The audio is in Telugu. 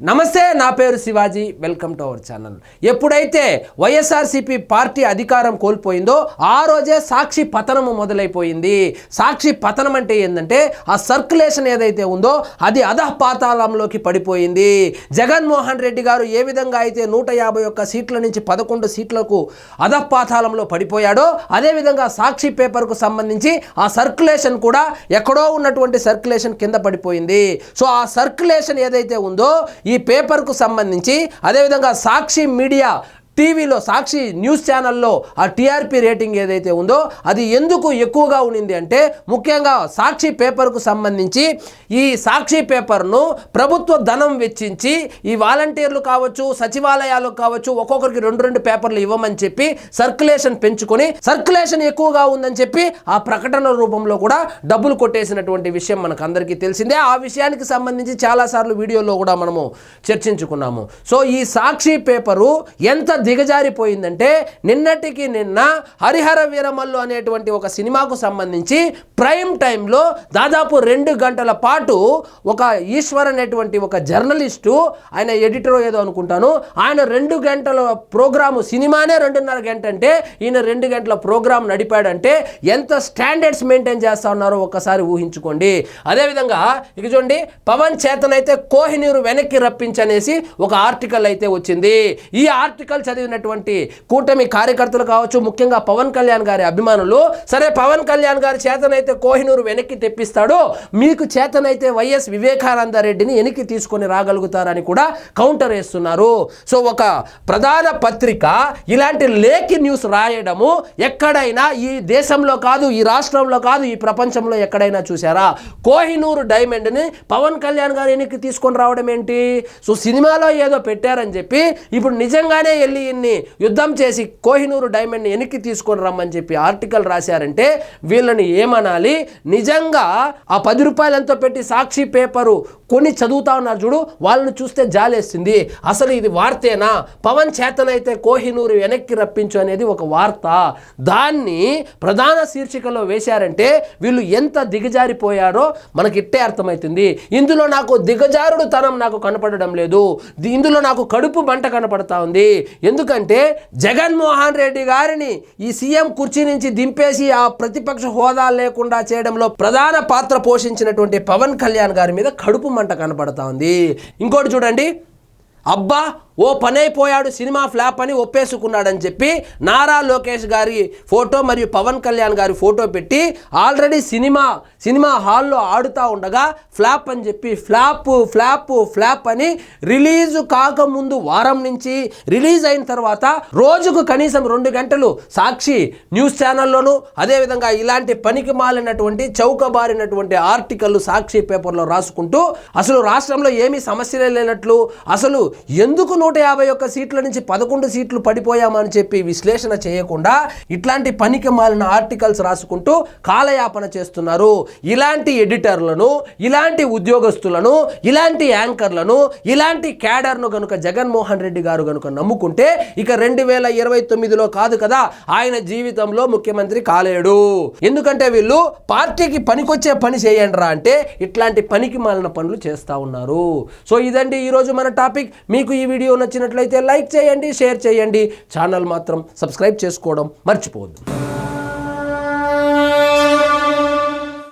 నమస్తే, నా పేరు Shivaji. Welcome to our channel. ఎప్పుడైతే వైఎస్ఆర్సీపీ పార్టీ అధికారం కోల్పోయిందో ఆ రోజే సాక్షి పతనము మొదలైపోయింది. సాక్షి పతనం అంటే ఏంటంటే ఆ సర్క్యులేషన్ ఏదైతే ఉందో అది అధఃపాతాళంలోకి పడిపోయింది. జగన్మోహన్ రెడ్డి గారు ఏ విధంగా అయితే 151 సీట్ల నుంచి 11 సీట్లకు అధఃపాతాళంలో పడిపోయాడో అదేవిధంగా సాక్షి పేపర్కు సంబంధించి ఆ సర్క్యులేషన్ కూడా ఎక్కడో ఉన్నటువంటి సర్క్యులేషన్ కింద పడిపోయింది. సో ఆ సర్క్యులేషన్ ఏదైతే ఉందో ఈ పేపర్కు సంబంధించి అదేవిధంగా సాక్షి మీడియా టీవీలో సాక్షి న్యూస్ ఛానల్లో ఆ టీఆర్పీ రేటింగ్ ఏదైతే ఉందో అది ఎందుకు ఎక్కువగా ఉండింది అంటే ముఖ్యంగా సాక్షి పేపర్కు సంబంధించి ఈ సాక్షి పేపర్ను ప్రభుత్వ ధనం వెచ్చించి ఈ వాలంటీర్లు కావచ్చు, సచివాలయాలు కావచ్చు, ఒక్కొక్కరికి 2 పేపర్లు ఇవ్వమని చెప్పి సర్క్యులేషన్ పెంచుకొని సర్క్యులేషన్ ఎక్కువగా ఉందని చెప్పి ఆ ప్రకటన రూపంలో కూడా డబ్బులు కొట్టేసినటువంటి విషయం మనకు అందరికీ తెలిసిందే. ఆ విషయానికి సంబంధించి చాలాసార్లు వీడియోలో కూడా మనము చర్చించుకున్నాము. సో ఈ సాక్షి పేపరు ఎంత దిగజారిపోయిందంటే నిన్నటికి నిన్న హరిహర వీరమల్లు అనేటువంటి ఒక సినిమాకు సంబంధించి ప్రైమ్ టైంలో దాదాపు 2 గంటల పాటు ఒక ఈశ్వర్ అనేటువంటి ఒక జర్నలిస్టు, ఆయన ఎడిటర్ ఏదో అనుకుంటాను, ఆయన 2 గంటల ప్రోగ్రాము, సినిమానే 2.5 గంట అంటే ఈయన 2 గంటల ప్రోగ్రాం నడిపాడంటే ఎంత స్టాండర్డ్స్ మెయింటైన్ చేస్తా ఉన్నారో ఒక్కసారి ఊహించుకోండి. అదేవిధంగా ఇక చూడండి, పవన్ చేతన్ అయితే కోహినూరు వెనక్కి రప్పించనేసి ఒక ఆర్టికల్ అయితే వచ్చింది. ఈ ఆర్టికల్ చదివినటువంటి కూటమి కార్యకర్తలు కావచ్చు, ముఖ్యంగా పవన్ కళ్యాణ్ గారి అభిమానులు, సరే పవన్ కళ్యాణ్ గారి చేతనైతే కోహినూరు వెనక్కి తెప్పిస్తాడు, మీకు చేతనైతే వైఎస్ వివేకానంద రెడ్డిని వెనక్కి తీసుకొని రాగలుగుతారని కూడా కౌంటర్ వేస్తున్నారు. సో ఒక ప్రధాన పత్రిక ఇలాంటి లేఖి న్యూస్ రాయడము ఎక్కడైనా ఈ దేశంలో కాదు, ఈ రాష్ట్రంలో కాదు, ఈ ప్రపంచంలో ఎక్కడైనా చూసారా? కోహినూరు డైమండ్ని పవన్ కళ్యాణ్ గారు వెనక్కి తీసుకొని రావడం ఏంటి? సో సినిమాలో ఏదో పెట్టారని చెప్పి ఇప్పుడు నిజంగానే వెళ్ళి యుద్ధం చేసి కోహినూరు డైమండ్ని వెనక్కి తీసుకొని రమ్మని చెప్పి ఆర్టికల్ రాశారంటే వీళ్ళని ఏమనాలి? నిజంగా ఆ 10 రూపాయలు ఎంతో పెట్టి సాక్షి పేపరు కొని చదువుతా ఉన్నారు చూడు, వాళ్ళని చూస్తే జాలేస్తుంది. అసలు ఇది వార్తేనా? పవన్ చేతనైతే కోహినూరు వెనక్కి రప్పించు అనేది ఒక వార్త, దాన్ని ప్రధాన శీర్షికలో వేశారంటే వీళ్ళు ఎంత దిగజారిపోయారో మనకి ఇట్టే అర్థమవుతుంది. ఇందులో నాకు దిగజారుడు తనం నాకు కనపడడం లేదు, ఇందులో నాకు కడుపు మంట కనపడతా ఉంది. ఎందుకంటే జగన్మోహన్ రెడ్డి గారిని ఈ సీఎం కుర్చీ నుంచి దింపేసి ఆ ప్రతిపక్ష హోదా లేకుండా చేయడంలో ప్రధాన పాత్ర పోషించినటువంటి పవన్ కళ్యాణ్ గారి మీద కడుపు మంట కనపడతా ఉంది. ఇంకోటి చూడండి, అబ్బా ఓ పనైపోయాడు, సినిమా ఫ్లాప్ అని ఒప్పేసుకున్నాడని చెప్పి నారా లోకేష్ గారి ఫోటో మరియు పవన్ కళ్యాణ్ గారి ఫోటో పెట్టి ఆల్రెడీ సినిమా హాల్లో ఆడుతూ ఉండగా ఫ్లాప్ అని చెప్పి ఫ్లాప్ అని రిలీజ్ కాకముందు వారం నుంచి రిలీజ్ అయిన తర్వాత రోజుకు కనీసం 2 గంటలు సాక్షి న్యూస్ ఛానల్లోనూ అదేవిధంగా ఇలాంటి పనికి మాలినటువంటి చౌకబారినటువంటి ఆర్టికల్ సాక్షి పేపర్లో రాసుకుంటూ అసలు రాష్ట్రంలో ఏమీ సమస్యలే లేనట్లు, అసలు ఎందుకు 151 సీట్ల నుంచి 11 సీట్లు పడిపోయామని చెప్పి విశ్లేషణ చేయకుండా ఇట్లాంటి పనికి మాలిన ఆర్టికల్స్ రాసుకుంటూ కాలయాపన చేస్తున్నారు. ఇలాంటి ఎడిటర్లను, ఇలాంటి ఉద్యోగస్తులను, ఇలాంటి యాంకర్లను, ఇలాంటి క్యాడర్ను గనుక జగన్మోహన్ రెడ్డి గారు గనుక నమ్ముకుంటే ఇక 2029లో కాదు కదా ఆయన జీవితంలో ముఖ్యమంత్రి కాలేడు. ఎందుకంటే వీళ్ళు పార్టీకి పనికొచ్చే పని చేయండి రా అంటే ఇట్లాంటి పనికి మాలిన పనులు చేస్తూ ఉన్నారు. సో ఇదండి ఈరోజు మన టాపిక్. మీకు ఈ వీడియో నచ్చినట్లయితే లైక్ చేయండి, షేర్ చేయండి, ఛానల్ మాత్రం సబ్స్క్రైబ్ చేసుకోవడం మర్చిపోవద్దు.